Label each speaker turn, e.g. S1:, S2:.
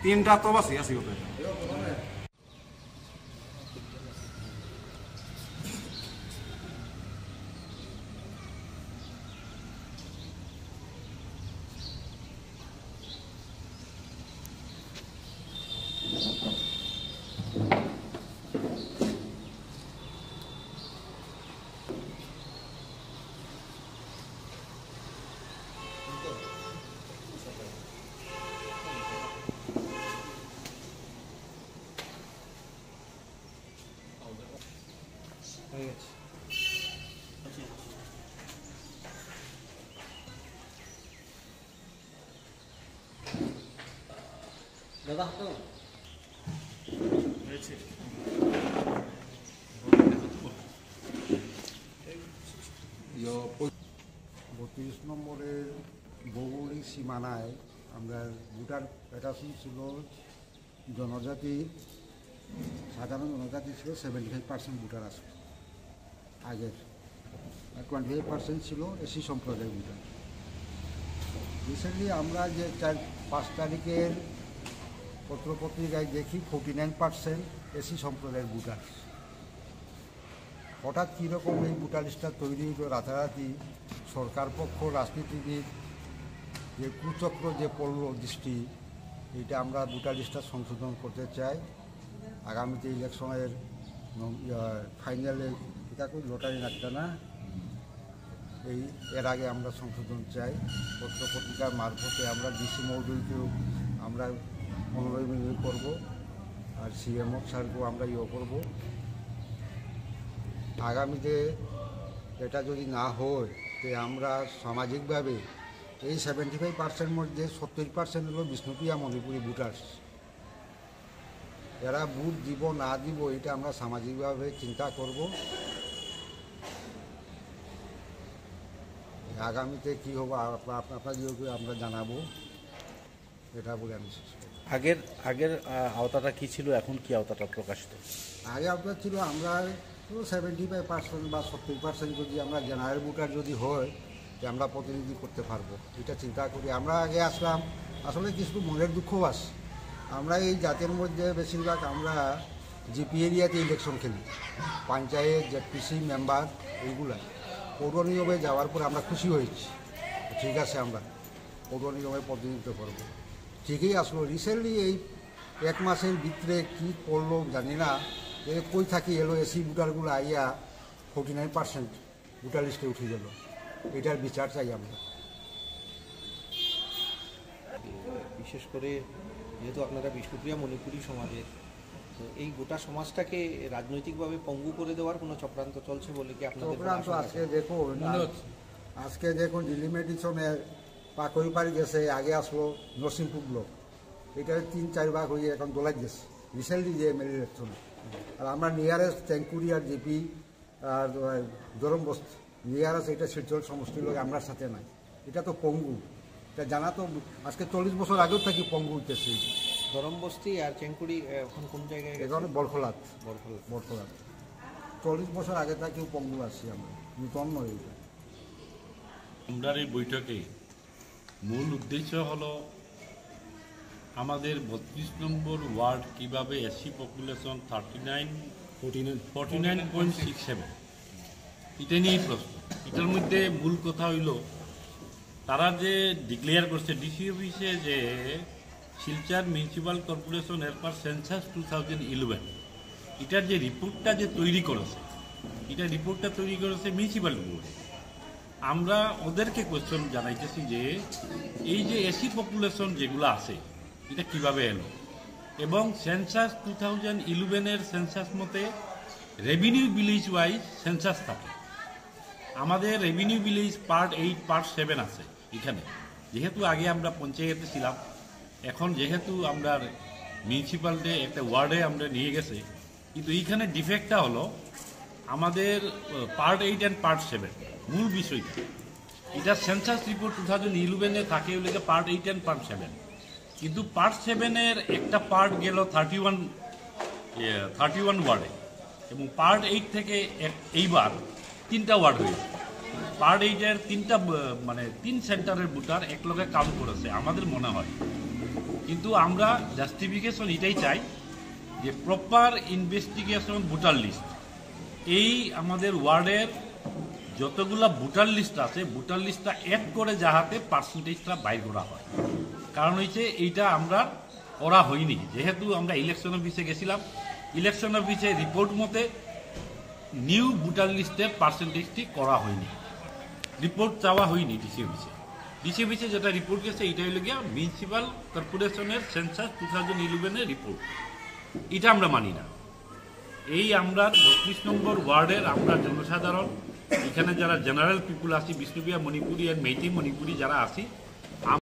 S1: তিনটা তো বাসি আছে ওতে
S2: দাদা তো
S1: হয়েছে
S3: 32 নম্বরের ভৌগোলিক সীমানায় আমরা ভোটার প্যাটার্ন ছিল জনজাতি, সাধারণ জনজাতি ছিল 75% ভোটার আছে আগের, 25% ছিল এসি সম্প্রদায়ের ভোটার। রিসেন্টলি আমরা যে 4-5 তারিখের পত্রপত্রিকায় দেখি 49% এসি সম্প্রদায়ের ভোটার। হঠাৎ কীরকম এই ভোটার লিস্টটা তৈরি হইল রাতারাতি, সরকার পক্ষ রাজনীতিবিদ যে কুচক্র যে পড়ল দৃষ্টি, এইটা আমরা ভোটার লিস্টটা সংশোধন করতে চাই। আগামীতে ইলেকশনের ফাইনালে এটা খুব লটারি রাখতে না, এর আগে আমরা সংশোধন চাই। পত্রপত্রিকার মারফতে আমরা ডিসি মহোদয়কেও আমরা অনুরোধ করব, আর সিএমও স্যারকেও আমরা করব। আগামীতে এটা যদি না হয় তো আমরা সামাজিকভাবে এই 75% মধ্যে 70% হলো বিষ্ণুপ্রিয়া মণিপুরী ভোটার্স। এরা ভোট দিব না দিব এটা আমরা সামাজিকভাবে চিন্তা করব। আগামীতে কী হবে আপনাদেরকে আমরা জানাবো, এটা বলে আমি শেষ করব।
S2: আগের আওতাটা কি ছিল, এখন কি আওতাটা প্রকাশিত?
S3: আগে আওতা ছিল আমরা 75% বা 70% যদি আমরা জেনারেল ভোটার যদি হয় যে আমরা প্রতিনিধি করতে পারবো, এটা চিন্তা করি। আমরা আগে আসলাম, আসলে কিছু মনের দুঃখও আছে। আমরা এই জাতের মধ্যে বেশিরভাগ আমরা জিপি এরিয়াতে ইলেকশন খেলি, পঞ্চায়েত জেডপিসি মেম্বার এইগুলা। পৌর নিগমে যাওয়ার পর আমরা খুশি হয়েছি, ঠিক আছে আমরা পৌর নিগমে প্রতিনিধিত্ব করবো। ঠিকই আসলো, রিসেন্টলি এই 1 মাসের ভিতরে কী করলো জানি না, কই থাকি এলো এসি ভোটারগুলো আইয়া 49% ভোটার লিস্টে উঠে গেল। এটার বিচার চাই আমরা।
S4: বিশেষ করে যেহেতু আপনারা বিষ্ণুপ্রিয়া মণিপুরী সমাজের, তো এই গোটা সমাজটাকে রাজনৈতিকভাবে পঙ্গু করে দেওয়ার কোনো চক্রান্ত চলছে বলে কি আপনাদের
S3: চক্রান্ত? আজকে দেখুন ডিলিমিটেশনের পাকড়ি পাড়ি গেছে, আগে আসলো নরসিংপুর ব্লক, এটা 3-4 ভাগ হয়ে এখন দোলাই গেছে রিসেন্টলি যে এমএলএ ইলেকশনে। আর আমরা নিয়ারেস্ট টেঙ্কুরি আর জিপি আর দরম বস্তি নিয়ারেস্ট, এটা শিলচর সমষ্টির লোক আমরা সাথে নাই। এটা তো পঙ্গু, এটা জানা তো আজকে 40 বছর আগেও থাকি পঙ্গু হইতেছে।
S4: দরম বস্তি আর চেঙ্কুড়ি এখন কোন জায়গায়?
S3: এখন বরখলাত 40 বছর আগে থাকি পঙ্গু আসছি আমরা, নূতন নয় এটা।
S5: আমরা এই বৈঠকে মূল উদ্দেশ্য হলো আমাদের 32 নম্বর ওয়ার্ড কিভাবে এসি পপুলেশন 49.67 এটা নিয়েই প্রশ্ন। এটার মধ্যে মূল কথা হইল তারা যে ডিক্লেয়ার করছে ডিসি অফিসে যে শিলচর মিউনিসিপ্যাল কর্পোরেশন এরপর সেন্সাস 2011, এটার যে রিপোর্টটা যে তৈরি করেছে, এটা রিপোর্টটা তৈরি করেছে মিউনিসিপ্যালিটি বোর্ড। আমরা ওদেরকে কোয়েশ্চন জানাইতেছি যে এই যে এসি পপুলেশন যেগুলো আছে এটা কিভাবে এলো, এবং সেন্সাস 2011-এর সেন্সাস মতে রেভিনিউ ভিলেজ ওয়াইজ সেন্সাস থাকে। আমাদের রেভিনিউ ভিলেজ পার্ট 8, পার্ট 7 আছে এখানে। যেহেতু আগে আমরা পঞ্চায়েতে ছিলাম, এখন যেহেতু আমরা মিউনিসিপ্যালিটি একটা ওয়ার্ডে আমরা নিয়ে গেছে, কিন্তু এইখানে ডিফেক্টটা হলো আমাদের পার্ট 8 অ্যান্ড পার্ট 7 মূল বিষয়টা। এটা সেন্সাস রিপোর্ট 2011-এ থাকে ওই পার্ট 8 অ্যান্ড পার্ট 7, কিন্তু পার্ট 7-এর একটা পার্ট গেল 31 ওয়ার্ডে, এবং পার্ট 8 থেকে এইবার 3টা ওয়ার্ড হয়েছে। পার্ট এইটার তিনটা মানে 3 সেন্টারের ভোটার একলগে কাউন্ট করেছে আমাদের মনে হয়। কিন্তু আমরা জাস্টিফিকেশন এটাই চাই যে প্রপার ইনভেস্টিগেশন ভোটার লিস্ট, এই আমাদের ওয়ার্ডের যতগুলা ভোটার লিস্ট আছে ভোটার লিস্টটা অ্যাড করে যাহাতে পার্সেন্টেজটা বাইর করা হয়। কারণ হচ্ছে এইটা আমরা করা হয়নি, যেহেতু আমরা ইলেকশন অফিসে গেছিলাম, ইলেকশন অফিসে রিপোর্ট মতে নিউ ভোটার লিস্টের পার্সেন্টেজটি করা হয়নি, রিপোর্ট চাওয়া হয়নি ডিসি অফিসে। ডিসি অফিসে যেটা রিপোর্ট গেছে এটা হইল গিয়া মিউনিসিপ্যাল কর্পোরেশনের সেন্সাস 2011-এর রিপোর্ট, এটা আমরা মানি না। এই আমরা 32 নম্বর ওয়ার্ডের আমরা জনসাধারণ, এখানে যারা জেনারেল পিপুল আছি, বিষ্ণুপ্রিয়া মণিপুরি আর মেইতি মণিপুরি যারা আছি,